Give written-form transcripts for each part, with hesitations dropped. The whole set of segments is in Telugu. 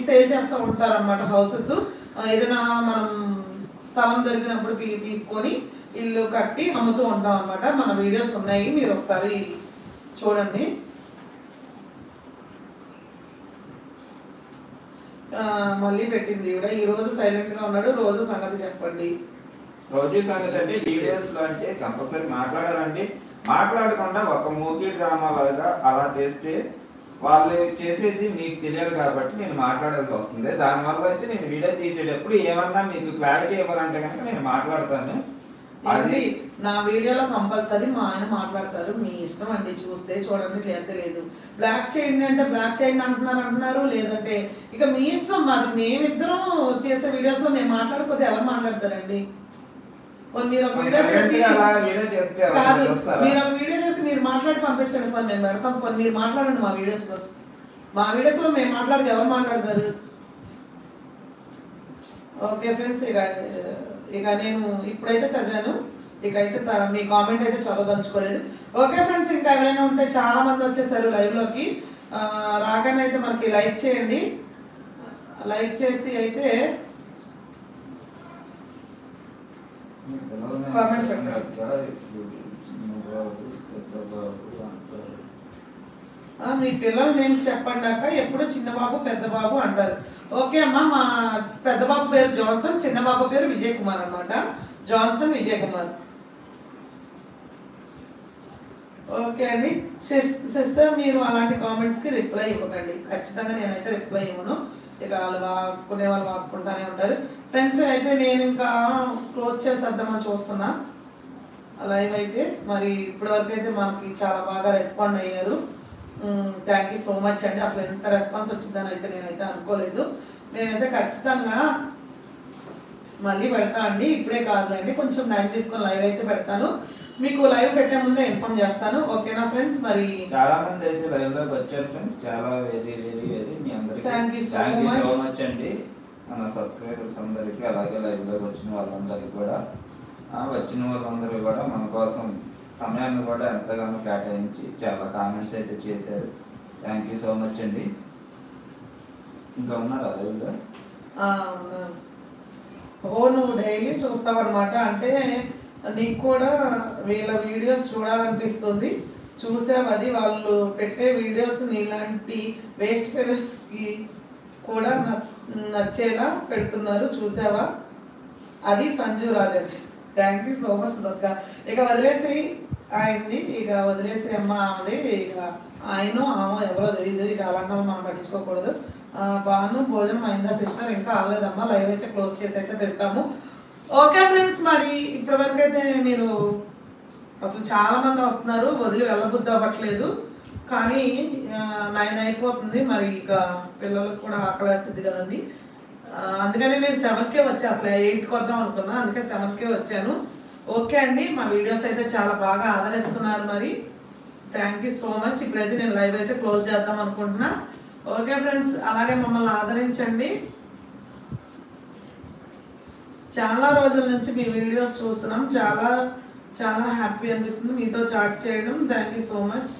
సేల్ చేస్తూ ఉంటారన్నమాట హౌసెస్. ఏదైనా మనం స్థలం దొరికినప్పుడు తీసుకొని ఇల్లు కట్టి అమ్ముతూ ఉంటాం అన్నమాట. మన వీడియోస్ ఉన్నాయి, మీరు ఒకసారి చూడండి. మళ్ళీ పెట్టింది కూడా ఈ రోజు సైలెంట్ గా ఉన్నాడు. రోజు సంగతి చెప్పండి. రోజు సంగతి అంటే వీడియోస్ లో అంటే కంపల్సరీ మాట్లాడాలంటే మాట్లాడకుండా ఒక మూవీ డ్రామా లాగా అలా చేస్తే వాళ్ళు చేసేది మీకు తెలియదు కాబట్టి నేను మాట్లాడాల్సి వస్తుంది. దానివల్ల అయితే నేను వీడియో తీసేటప్పుడు ఏమన్నా మీకు క్లారిటీ ఇవ్వాలంటే కనుక నేను మాట్లాడతాను. అది నా వీడియోలో కంపల్సరీ మా ఆయన మాట్లాడతారు. మీ ఇష్టం అండి, చూస్తే చూడండి, లేకపోతే లేదు. బ్లాక్ చేయండి అంటే బ్లాక్ చేయండి అంటున్నారు, లేదంటే ఇక మీ ఇష్టం. మాది మేమిద్దరం చేసే వీడియోస్ లో మేము మాట్లాడకపోతే ఎవరు మాట్లాడతారండి? మీరు ఒక వీడియో చేసి కాదు, మీరు ఒక వీడియో చేసి మీరు మాట్లాడి పంపించండి, పని మేము పెడతాం. పని మీరు మాట్లాడండి మా వీడియోస్ లో మేము మాట్లాడితే ఎవరు మాట్లాడతారు? ఓకే ఫ్రెండ్స్, ఇక నేను ఇప్పుడైతే చదివాను, ఇక అయితే మీ కామెంట్ అయితే చదవదలుచుకోలేదు. ఓకే ఫ్రెండ్స్, ఇంకా ఎవరైనా ఉంటే చాలా మంది వచ్చేసారు లైవ్ లోకి. రాగానే అయితే మనకి లైక్ చేయండి. లైక్ చేసి అయితే కామెంట్ పెట్టండి. మీ పిల్లల నేమ్స్ చెప్పండాక ఎప్పుడు చిన్నబాబు పెద్ద బాబు అంటారు. ఓకే అమ్మా, మా పెద్ద బాబు పేరు జాన్సన్, చిన్న బాబు పేరు విజయ్ కుమార్ అనమాట. జాన్సన్ విజయ్ కుమార్. ఓకే అండి సిస్టర్, మీరు అలాంటి కామెంట్స్కి రిప్లై ఇవ్వకండి. ఖచ్చితంగా నేనైతే రిప్లై ఇవ్వను. ఇక వాళ్ళు వాక్కునే వాళ్ళు వాక్కుంటానే ఉంటారు. ఫ్రెండ్స్ అయితే నేను ఇంకా క్లోజ్ చేసేద్దామని చూస్తున్నా లైవ్ అయితే. మరి ఇప్పటివరకు అయితే మనకి చాలా బాగా రెస్పాండ్ అయ్యారు. థ్యాంక్ యూ సో మచ్ అండి. అసలు ఎంత రెస్పాన్స్ వచ్చిందని అయితే నేనైతే అనుకోలేదు. నేనైతే ఖచ్చితంగా మళ్ళీ పెడతా అండి, ఇప్పుడే కాదులేండి, కొంచెం టైం తీసుకొని లైవ్ అయితే పెడతాను. మీకు లైవ్ పెట్టే ముందే ఇన్ఫార్మ్ చేస్తాను. ఓకేనా ఫ్రెండ్స్? మరి చాలా మంది అయితే లైవ్ లోకి వచ్చారు ఫ్రెండ్స్. చాలా వెరీ వెరీ వెరీ మీ అందరికీ థ్యాంక్ యూ సో మచ్ అండి. మన సబ్స్క్రైబర్స్ అందరికీ, అలాగే లైవ్ లోకి వచ్చిన వాళ్ళందరికీ కూడా, వచ్చిన వాళ్ళందరూ కూడా మన కోసం సమయాన్ని కూడా ఎంతగానో కేటాయించి చాలా కామెంట్స్ అయితే చేశారు. థ్యాంక్ యూ సో మచ్ అండి. ఇంకా ఉన్నారా లైవ్లో? నువ్వు డైలీ చూస్తావు అనమాట, అంటే నీకు కూడా వీళ్ళ వీడియోస్ చూడాలనిపిస్తుంది. చూసావు, అది వాళ్ళు పెట్టే వీడియోస్ నీలాంటి వేస్ట్ ఫెలోస్కి కూడా నచ్చేలా పెడుతున్నారు, చూసావా? అది సంజు రాజ్ అండి. థ్యాంక్ యూ సో మచ్ దొక్క. ఇక వదిలేసి ఆయన్ని, ఇక వదిలేసి అమ్మ ఆమెది. ఇక ఆయన ఆమె ఎవరో తెలియదు, ఇక అలాంటి మనం పట్టించుకోకూడదు. బాను భోజనం అయిందా సిస్టర్? ఇంకా అవ్వలేదమ్మా. లైవ్ అయితే క్లోజ్ చేసి అయితే తింటాము. ఓకే ఫ్రెండ్స్, మరి ఇప్పటివరకు అయితే మీరు అసలు చాలా మంది వస్తున్నారు, వదిలి వెళ్ళబుద్ధి అవ్వట్లేదు. కానీ 9 అయిపోతుంది. మరి ఇక పిల్లలకు కూడా ఆకలేస్తుంది కదండి. అందుకని నేను 7కే వచ్చా. అసలు 8కి వద్దాం అనుకున్నా, అందుకే 7కే వచ్చాను. ఓకే అండి, మా వీడియోస్ అయితే చాలా బాగా ఆదరిస్తున్నారు. మరి థ్యాంక్ యూ సో మచ్. ఇప్పుడైతే నేను లైవ్ అయితే క్లోజ్ చేద్దాం అనుకుంటున్నా. ఓకే ఫ్రెండ్స్, అలాగే మమ్మల్ని ఆదరించండి. చాలా రోజుల నుంచి మీ వీడియోస్ చూస్తున్నాం, చాలా చాలా హ్యాపీ అనిపిస్తుంది మీతో చాట్ చేయడం. Thank you so much.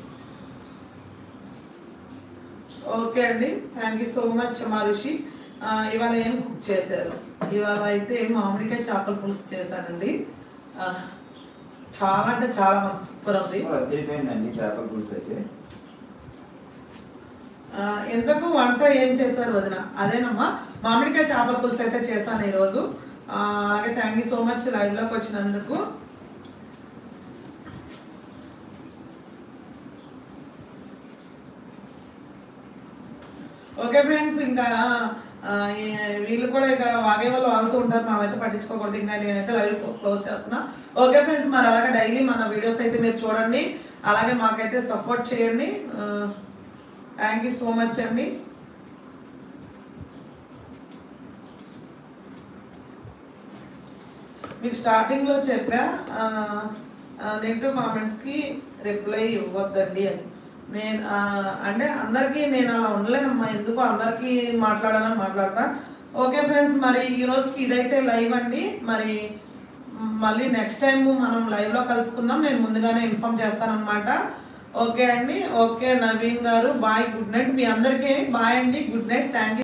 Okay అండి, థ్యాంక్ యూ సో మచ్. మా ఋషి ఇవాళ ఏం కుక్ చేశారు? ఇవాళ అయితే మామిడికాయ చేపల పులుసు చేశానండి. చాలా అంటే చాలా మంచి సూపర్ ఉంది. చేపల పులుసు అయితే ఎంతకు వంట ఏం చేశారు వదిన? అదేనమ్మా, మామిడికాయ చేపల పులుసు అయితే చేశాను ఈరోజు. అలాగే థ్యాంక్ యూ సో మచ్ లైవ్లోకి వచ్చినందుకు. ఓకే ఫ్రెండ్స్, ఇంకా వీళ్ళు కూడా ఇక వాగే వాళ్ళు వాగుతూ ఉంటారు, మేమైతే పట్టించుకోకూడదు. ఇంకా నేనైతే లైవ్ క్లోజ్ చేస్తున్నా. ఓకే ఫ్రెండ్స్, మరి అలాగే డైలీ మన వీడియోస్ అయితే మీరు చూడండి, అలాగే మాకైతే సపోర్ట్ చేయండి. థ్యాంక్ యూ సో మచ్ అండి. మీకు స్టార్టింగ్లో చెప్పా నెగిటివ్ కామెంట్స్కి రిప్లై ఇవ్వద్దండి అని. నేను అంటే అందరికీ నేను అలా ఉండలేనమ్మా, ఎందుకు అందరికీ మాట్లాడాలని మాట్లాడతా. ఓకే ఫ్రెండ్స్, మరి ఈరోజుకి ఇదైతే లైవ్ అండి. మరి మళ్ళీ నెక్స్ట్ టైం మనం లైవ్లో కలుసుకుందాం. నేను ముందుగానే ఇన్ఫార్మ్ చేస్తానన్నమాట. ఓకే అండి. ఓకే నవీన్ గారు, బాయ్, గుడ్ నైట్. మీ అందరికీ బాయ్ అండి, గుడ్ నైట్. Thank you.